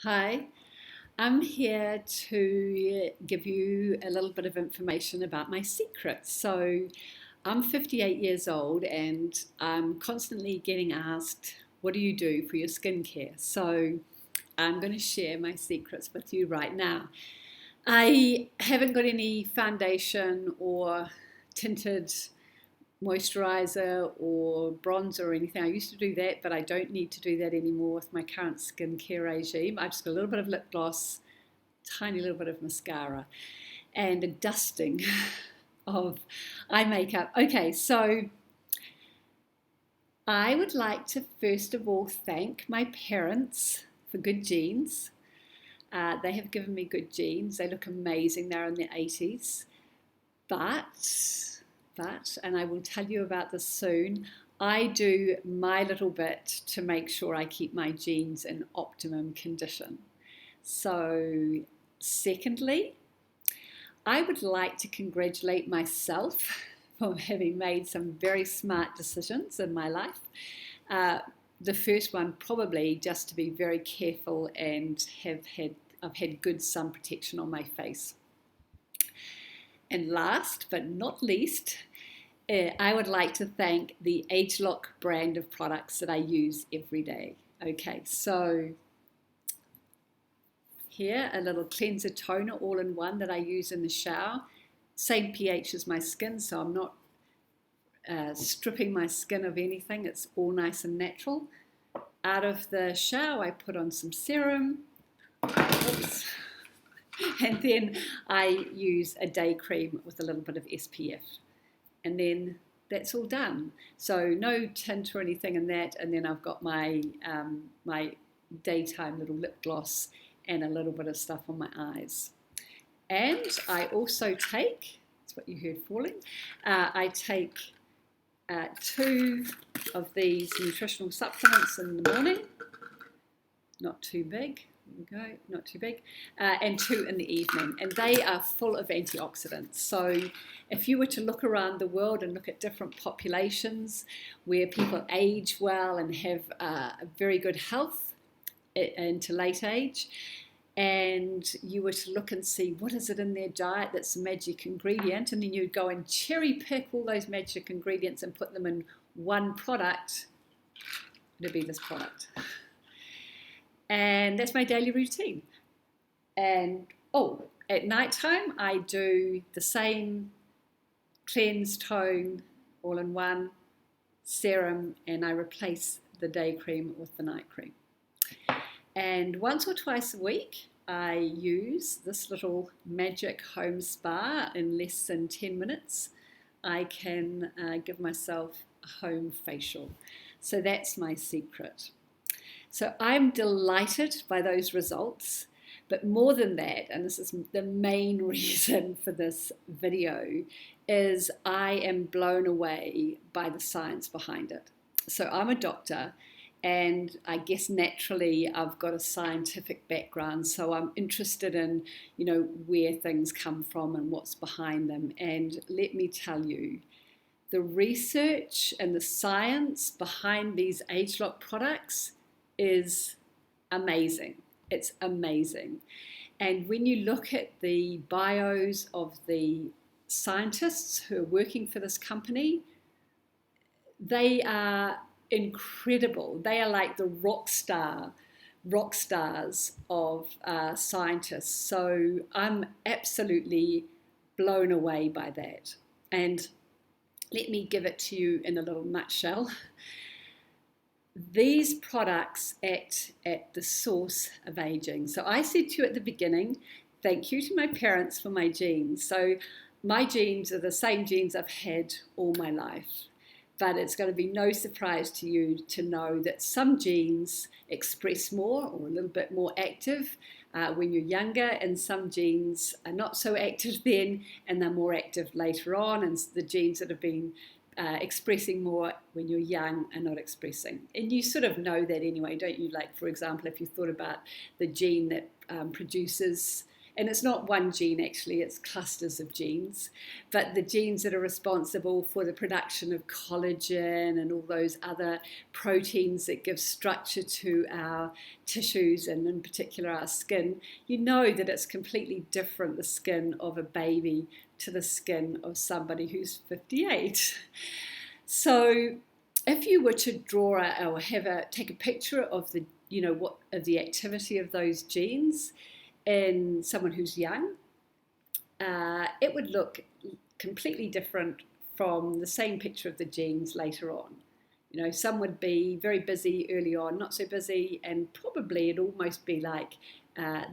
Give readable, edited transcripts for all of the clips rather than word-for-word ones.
Hi, I'm here to give you a little bit of information about my secrets. I'm 58 years old and I'm constantly getting asked, what do you do for your skincare? So, I'm going to share my secrets with you right now. I haven't got any foundation or tinted moisturizer or bronzer or anything. I used to do that, but I don't need to do that anymore with my current skincare regime. I've just got a little bit of lip gloss, tiny little bit of mascara, and a dusting of eye makeup. Okay, so I would like to first of all thank my parents for good genes. They have given me good genes. They look amazing. They're in their 80s. But, and I will tell you about this soon, I do my little bit to make sure I keep my genes in optimum condition. So, secondly, I would like to congratulate myself for having made some very smart decisions in my life. Uh, the first one probably just to be very careful and I've had good sun protection on my face. And last but not least, I would like to thank the ageLOC brand of products that I use every day. Okay, so here a little cleanser toner all in one that I use in the shower. Same pH as my skin, so I'm not stripping my skin of anything. It's all nice and natural. Out of the shower, I put on some serum. Oops. And then I use a day cream with a little bit of SPF. And then that's all done. So no tint or anything in that. And then I've got my daytime little lip gloss and a little bit of stuff on my eyes. And I also take, that's what you heard falling, I take 2 of these nutritional supplements in the morning. Not too big. There we go, not too big, and 2 in the evening, and they are full of antioxidants. So if you were to look around the world and look at different populations where people age well and have a very good health into late age, and you were to look and see what is it in their diet that's a magic ingredient, and then you'd go and cherry pick all those magic ingredients and put them in one product, it'd be this product. And that's my daily routine. And at nighttime I do the same cleanse, tone, all in one, serum, and I replace the day cream with the night cream. And once or twice a week I use this little magic home spa. In less than 10 minutes I can give myself a home facial. So that's my secret. So I'm delighted by those results, but more than that, and this is the main reason for this video, is I am blown away by the science behind it. So I'm a doctor, and I guess naturally I've got a scientific background, so I'm interested in, where things come from and what's behind them. And let me tell you, the research and the science behind these ageLOC products is amazing. It's amazing. And when you look at the bios of the scientists who are working for this company, they are incredible. They are like the rock stars of scientists. So I'm absolutely blown away by that. And let me give it to you in a little nutshell. These products act at the source of aging. So I said to you at the beginning, thank you to my parents for my genes. So my genes are the same genes I've had all my life. But it's going to be no surprise to you to know that some genes express more or a little bit more active when you're younger, and some genes are not so active then and they're more active later on, and the genes that have been expressing more when you're young and not expressing. And you sort of know that anyway, don't you? Like, for example, if you thought about the gene that produces And it's not one gene actually, it's clusters of genes, but the genes that are responsible for the production of collagen and all those other proteins that give structure to our tissues and in particular our skin, you know that it's completely different, the skin of a baby to the skin of somebody who's 58. So if you were to draw or take a picture of the, what of the activity of those genes in someone who's young, it would look completely different from the same picture of the genes later on. Some would be very busy early on, not so busy, and probably it'd almost be like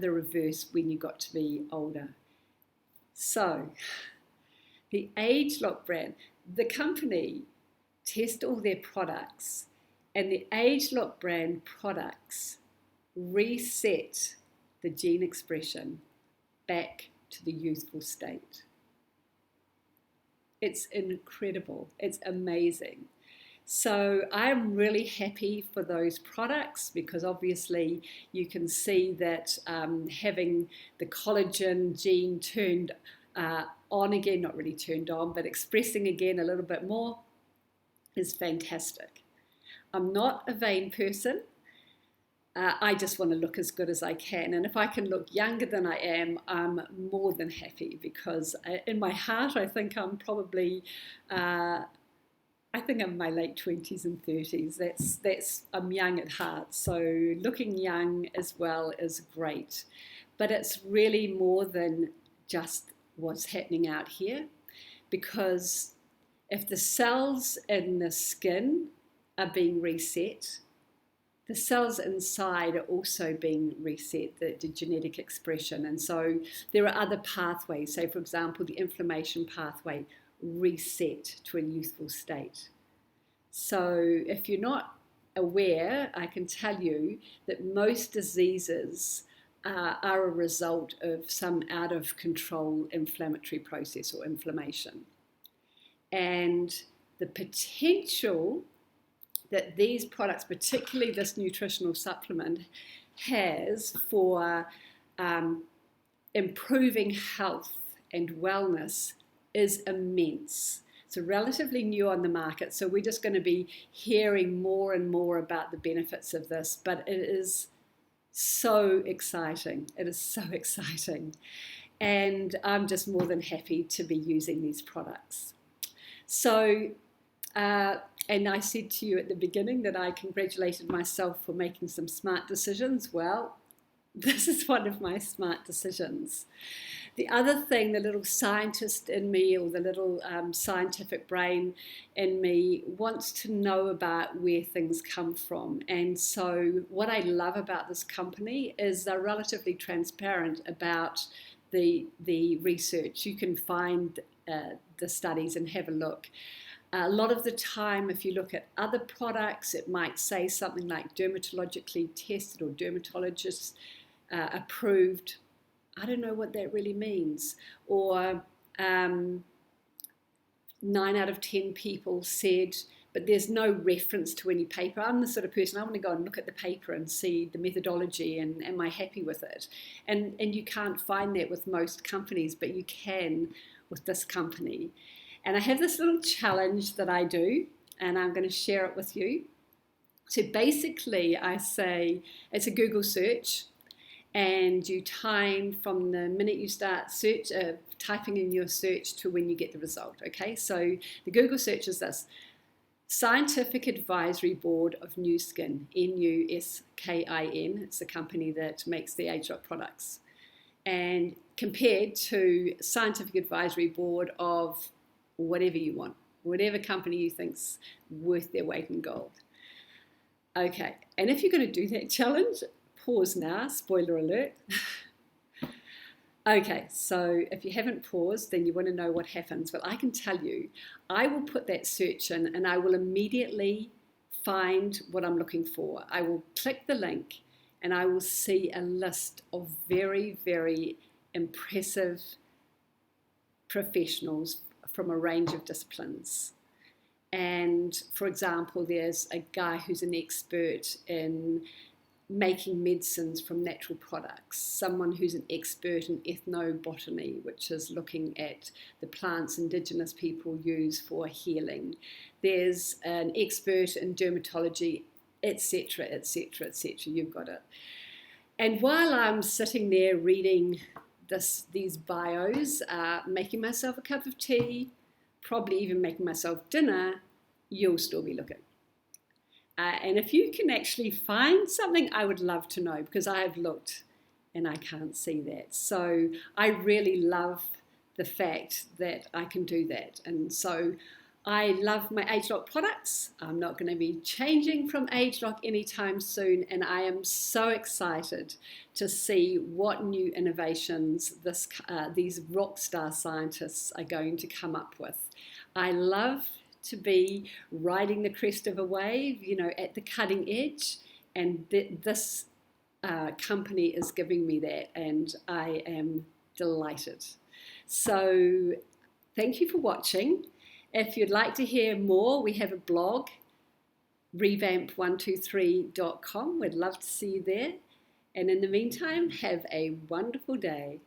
the reverse when you got to be older. So the ageLOC brand, the company test all their products, and the ageLOC brand products reset the gene expression back to the youthful state. It's incredible. It's amazing. So I'm really happy for those products because obviously you can see that having the collagen gene turned on again, not really turned on, but expressing again a little bit more is fantastic. I'm not a vain person. I just want to look as good as I can. And if I can look younger than I am, I'm more than happy because in my heart, I think I'm probably, I'm in my late 20s and 30s. I'm young at heart. So looking young as well is great. But it's really more than just what's happening out here, because if the cells in the skin are being reset, the cells inside are also being reset, the genetic expression. And so there are other pathways. Say, for example, the inflammation pathway reset to a youthful state. So if you're not aware, I can tell you that most diseases are a result of some out of control inflammatory process or inflammation. And the potential that these products, particularly this nutritional supplement, has for improving health and wellness is immense. It's relatively new on the market, so we're just going to be hearing more and more about the benefits of this, but it is so exciting. It is so exciting. And I'm just more than happy to be using these products. So, and I said to you at the beginning that I congratulated myself for making some smart decisions. Well, this is one of my smart decisions. The other thing, the little scientist in me, or the little scientific brain in me, wants to know about where things come from. And so what I love about this company is they're relatively transparent about the research. You can find the studies and have a look. A lot of the time, if you look at other products, it might say something like dermatologically tested or dermatologist approved. I don't know what that really means. Or 9 out of 10 people said, but there's no reference to any paper. I'm the sort of person, I want to go and look at the paper and see the methodology and am I happy with it? And you can't find that with most companies, but you can with this company. And I have this little challenge that I do, and I'm going to share it with you. So basically, I say it's a Google search, and you time from the minute you start typing in your search to when you get the result. Okay, so the Google search is this: Scientific Advisory Board of New Skin, NUSKIN. It's the company that makes the ageLOC products, and compared to Scientific Advisory Board of whatever you want, whatever company you think's worth their weight in gold. Okay, and if you're going to do that challenge, pause now, spoiler alert. Okay, so if you haven't paused, then you want to know what happens. Well, I can tell you, I will put that search in and I will immediately find what I'm looking for. I will click the link and I will see a list of very, very impressive professionals from a range of disciplines. And for example, there's a guy who's an expert in making medicines from natural products, someone who's an expert in ethnobotany, which is looking at the plants indigenous people use for healing. There's an expert in dermatology, etc., etc., etc. You've got it. And while I'm sitting there reading these bios, making myself a cup of tea, probably even making myself dinner, you'll still be looking. And if you can actually find something, I would love to know, because I have looked and I can't see that. So I really love the fact that I can do that. And so I love my ageLOC products. I'm not going to be changing from ageLOC anytime soon, and I am so excited to see what new innovations these rock star scientists are going to come up with. I love to be riding the crest of a wave, at the cutting edge, and this company is giving me that, and I am delighted. So thank you for watching. If you'd like to hear more, we have a blog, revamp123.com. We'd love to see you there. And in the meantime, have a wonderful day.